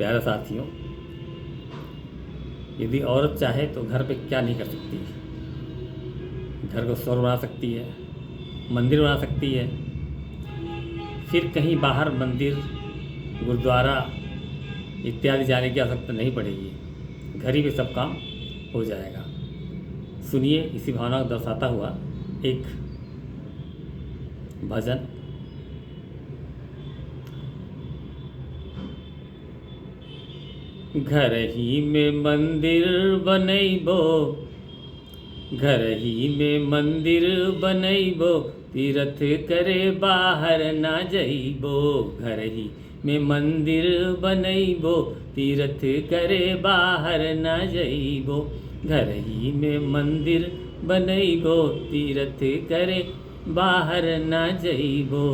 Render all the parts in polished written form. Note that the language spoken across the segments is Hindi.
प्यारे साथियों, यदि औरत चाहे तो घर पे क्या नहीं कर सकती। घर को स्वर्ग बना सकती है, मंदिर बना सकती है, फिर कहीं बाहर मंदिर, गुरुद्वारा इत्यादि जाने की आवश्यकता नहीं पड़ेगी। घर ही में सब काम हो जाएगा। सुनिए इसी भावना को दर्शाता हुआ एक भजन। घर ही में मंदिर बनैबो, घर ही में मंदिर बनैबो, तीर्थ करे बाहर ना जइबो। घर ही में मंदिर बनैबो, तीर्थ करे बाहर ना जइबो। घर ही में मंदिर बनैबो, तीर्थ करे बाहर ना जइबो।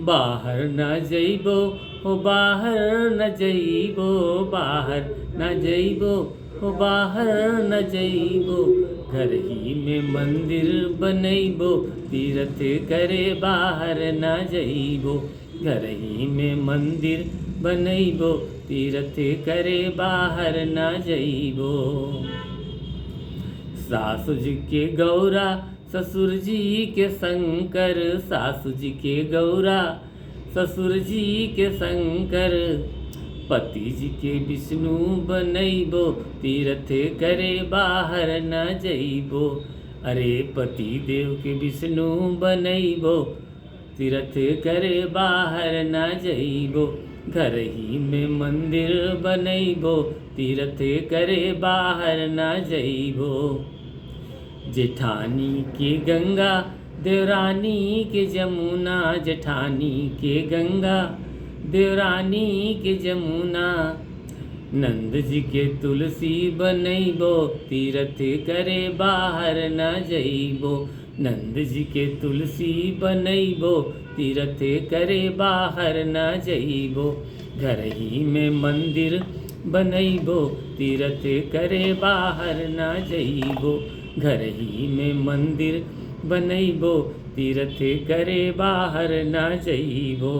बाहर ना जइबो, हो बाहर न जइबो, बाहर न जइबो, हो बाहर न जइबो। घर ही में मंदिर बनैबो, तीर्थ करे बाहर न जइबो। घर ही में मंदिर बनैबो, तीर्थ करे बाहर न जइबो। सासु जी के गौरा, ससुर जी के शंकर, सासु जी के गौरा, ससुर जी के शंकर। पति जी के विष्णु बनैबो, तीर्थ करे बाहर न जइबो। अरे पति देव के विष्णु बनैबो, तीर्थ करे बाहर न जइबो। घर ही में मंदिर बनैबो, तीर्थ करे बाहर न जइबो। जेठानी के गंगा, देवरानी के जमुना, जेठानी के गंगा, देवरानी के जमुना। नंद जी के तुलसी बनैबो, तीर्थ करे बाहर न जइबो। नंद जी के तुलसी बनैबो, तीर्थ करे बाहर न जइबो। घर ही में मंदिर बनैबो, तीर्थ करे बाहर न जइबो। घर ही में मंदिर बनैबो, तीर्थ करे बाहर न जइबो।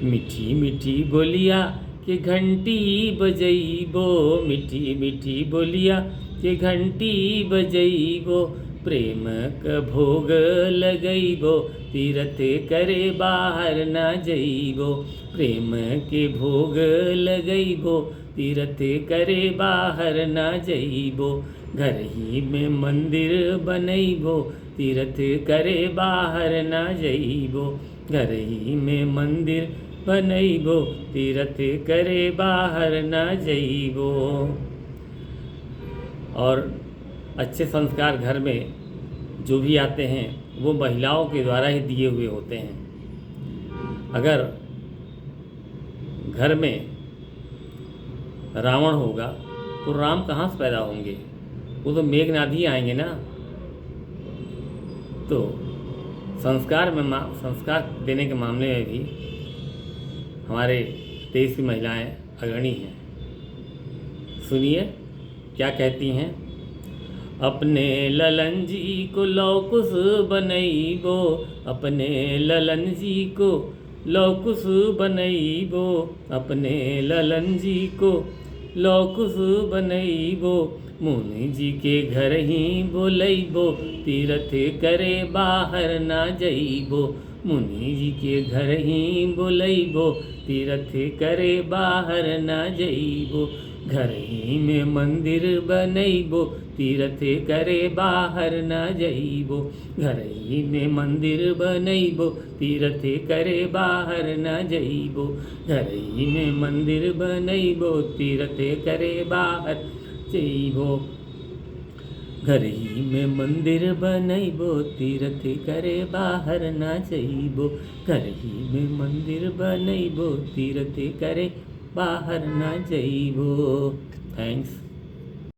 मीठी मीठी बोलिया के घंटी बजइबो, मीठी मीठी बोलिया के घंटी बजइबो। प्रेम क भोग लगइबो, तीर्थ करे बाहर न जइबो। प्रेम के भोग लगइबो, तीर्थ करे बाहर न जइबो। घर ही में मंदिर बनैबो, तीर्थ करे बाहर न जइबो। घर ही में मंदिर बनैबो, तीर्थ करे बाहर न जइबो। और अच्छे संस्कार घर में जो भी आते हैं वो महिलाओं के द्वारा ही दिए हुए होते हैं। अगर घर में रावण होगा तो राम कहाँ से पैदा होंगे? वो तो मेघनाद ही आएंगे ना। तो संस्कार देने के मामले में भी हमारे देश की महिलाएं अग्रणी हैं। सुनिए क्या कहती हैं। अपने ललन जी को लौकुश बनैबो, अपने ललन जी को लौकुश बनैबो। अपने ललन जी को लौकुश बनैबो। मुनि जी के घर ही बोलैबो, तीर्थ करे बाहर ना जइबो। मुनि जी के घर ही बोलैबो, तीर्थ करे बाहर ना जइबो। घर ही में मंदिर बनैबो, तीर्थ करे बाहर न जइबो। घर ही में मंदिर बनैबो, तीर्थ करे बाहर न जइबो। घर ही में मंदिर बनैबो, तीर्थ करे बाहर जइबो। घर ही में मंदिर बनैबो, तीर्थ करे बाहर न जइबो। घर ही में मंदिर बनैबो, तीर्थ करे बाहर न जइबो। थैंक्स।